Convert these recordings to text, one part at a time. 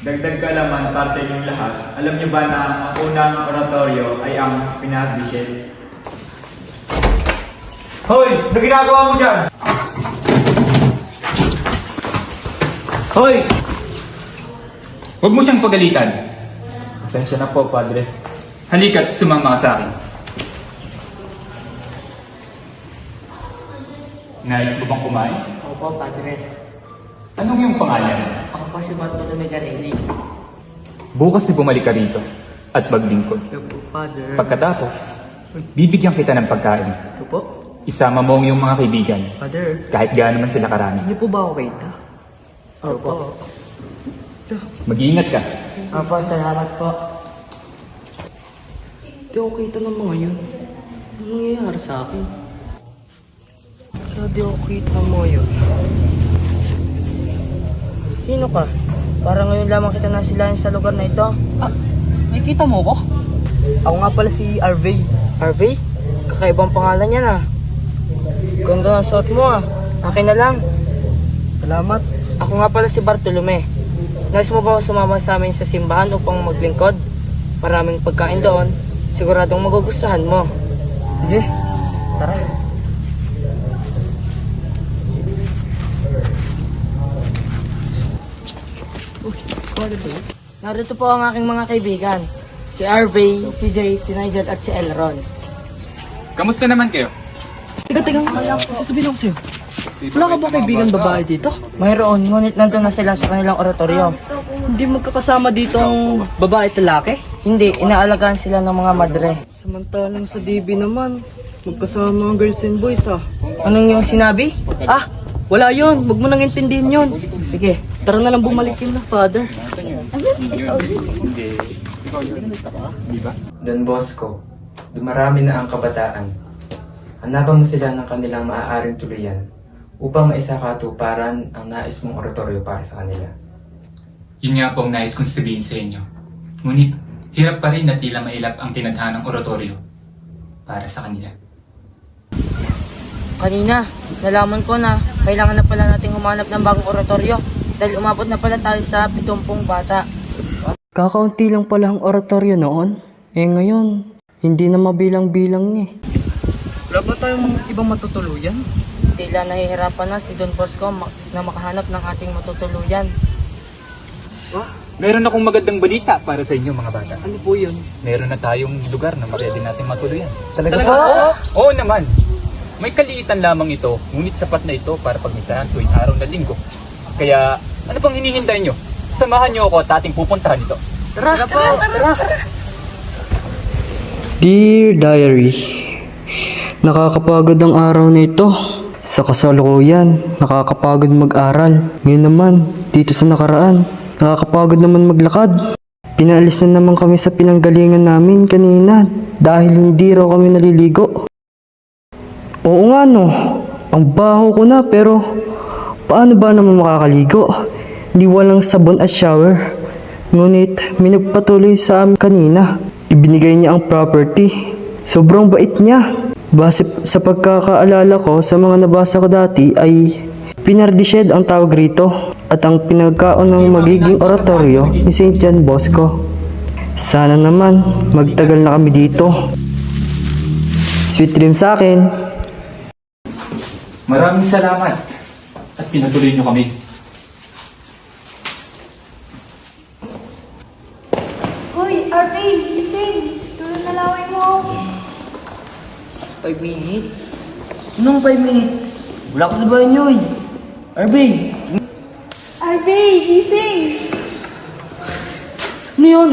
Dagdag kaalaman para sa inyong lahat, alam niyo ba na ang unang oratorio ay ang pinaka-bishop? Hoy! Ano ginagawa mo dyan? Hoy! Huwag mo siyang pagalitan. Pasensya na po, Padre. Halika't sumama ka sa akin. Nais mo bang kumain? Opo, Padre. Anong iyong pangalan? Ako po si Bartolome Garelli. Bukas na bumalik ka rito at maglingkod. Opo, Father. Pagkatapos, bibigyan kita ng pagkain. Ito po? Isama mo ang iyong mga kaibigan. Father, Kahit gaano man sila karami. hindi po ba ako kita? Opo. Mag-iingat ka. Opo, salamat po. Hindi ako kita ng mga yun. Anong nangyayari sa akin? Kaya di ako kita ng mga yun. Sino ka? Parang ngayon lamang kita nasilayan sa lugar na ito. Ah, nakikita mo ko? Ako nga pala si Harvey. Harvey? Kakaibang pangalan yan ah. Ganda ng suot mo ah. Akin na lang. Salamat. Ako nga pala si Bartolome. Nais mo ba sumama sa amin sa simbahan upang maglingkod? Maraming pagkain doon. Siguradong magugustuhan mo. Sige. Tara. Narito po ang aking mga kaibigan. Si Harvey, si Jay, si Nigel at si Elron. Kamusta naman kayo? Teka, sasabihin ako sa'yo. Wala ka ba kaibigan babae dito? Mayroon, ngunit nandun na sila sa kanilang oratorio. Hindi magkakasama dito ang babae at lalaki? Hindi, inaalagaan sila ng mga madre. Samantalang sa DB naman, magkasama ang girls and boys ah. Anong yung sinabi? Ah, wala yun. Huwag mo nang intindihin yun. Sige, tara na lang bumalik yun na, Father. Don Bosco, dumarami na ang kabataan. Hanapan mo sila ng kanilang maaaring tuluyan upang maisakatuparan ang nais mong oratorio para sa kanila. Yun nga po ang nais kong sabihin sa inyo. Ngunit, hirap pa rin na tila mailap ang tinadhanang oratorio para sa kanila. Kanina, nalaman ko na kailangan na pala nating humanap ng bagong oratorio dahil umabot na pala tayo sa 70 bata. Kakaunti lang pala ang oratorio noon. Ngayon, hindi na mabilang-bilang eh. Wala ba tayong ibang matutuluyan? Tila nahihirapan na si Don Bosco na makahanap ng ating matutuluyan. Meron akong magandang balita para sa inyo mga bata. Ano po yun? Meron na tayong lugar na pwede natin matuluyan. Talaga? Oo naman. May kaliitan lamang ito, ngunit sapat na ito para pagmisahan tuwing araw na linggo. Kaya, ano pang hinihintay nyo? Samahan nyo ako at ating pupuntahan ito. Tara! Tara! Dear Diary, nakakapagod ang araw na ito. Sa kasalukuyan, nakakapagod mag-aral. Ngayon naman, dito sa nakaraan, nakakapagod naman maglakad. Pinaalis na naman kami sa pinanggalingan namin kanina dahil hindi raw kami naliligo. Oo nga no, ang baho ko na pero paano ba naman makakaligo? Di walang sabon at shower. Ngunit may nagpatuloy sa amin kanina. Ibinigay niya ang property. Sobrang bait niya. Base sa pagkakaalala ko sa mga nabasa ko dati ay pinardished ang tawag rito at ang pinagkaon ng magiging oratorio ni St. John Bosco. Sana naman magtagal na kami dito. Sweet dream sa akin. Maraming salamat at pinatuloy nyo kami. Uy, Arvey, gising! Tulad na laway mo! 5 minutes? Anong 5 minutes? Wala ka sa bahay niyo eh. Harvey! Arvey, gising! Ano yun?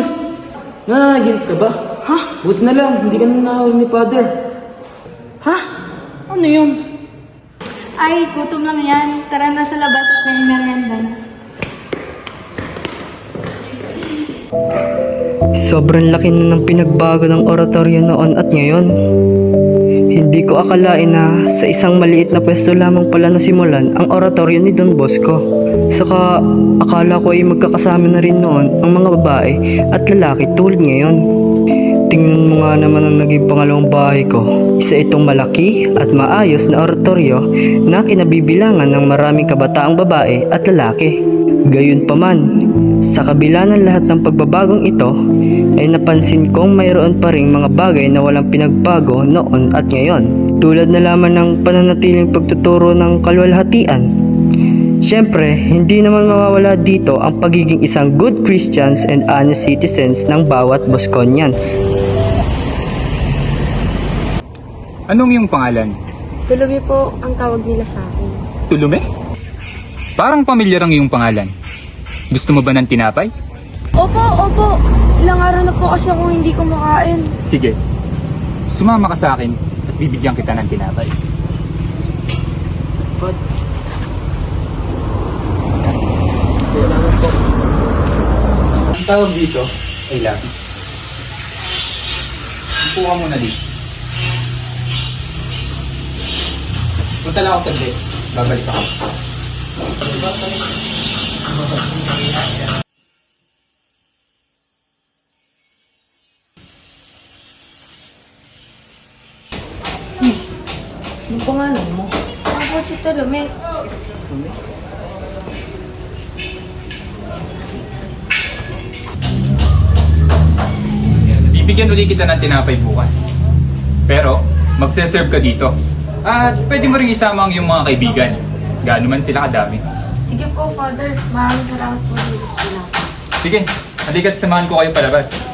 Nananaginip ka ba? Ha? Buti na lang, hindi ka na nahuli ni Father. Ha? Ano yun? Ay, gutom lang yan. Tara na sa labas at may merienda na. Sobrang laki na ng pinagbago ng oratorio noon at ngayon. Hindi ko akalain na sa isang maliit na pwesto lamang pala nasimulan ang oratorio ni Don Bosco. Saka akala ko ay magkakasama na rin noon ang mga babae at lalaki tulad ngayon. Tingnan mo nga naman ang naging pangalawang bahay ko. Isa itong malaki at maayos na oratorio na kinabibilangan ng maraming kabataang babae at lalaki. Gayunpaman, Sa kabila ng lahat ng pagbabagong ito, ay napansin kong mayroon pa ring mga bagay na walang pinagbago noon at ngayon. Tulad na lamang ng pananatiling pagtuturo ng kaluwalhatian. Siyempre, hindi naman mawawala dito ang pagiging isang good Christians and honest citizens ng bawat Bosconians. Anong iyong pangalan? Tulubi po ang tawag nila sa akin. Tulume? Parang pamilyar ang iyong pangalan. Gusto mo ba ng tinapay? Opo, opo. Ilang araw na po kasi ako hindi kumakain. Sige, sumama ka sa akin at bibigyan kita ng tinapay. Ang tawag dito ay labi. Upo ka muna dito. Punta lang ako saglit. Babalik ako. Anong pangalan mo? Ako si Tulubi. Bibigyan uli kita ng tinapay bukas. Pero, magse-serve ka dito. At pwede mo rin isama ang iyong mga kaibigan. Gaano man sila kadami. Sige po, Father. Maraming salamat po dito sila. Sige, halika't samahan ko kayo palabas.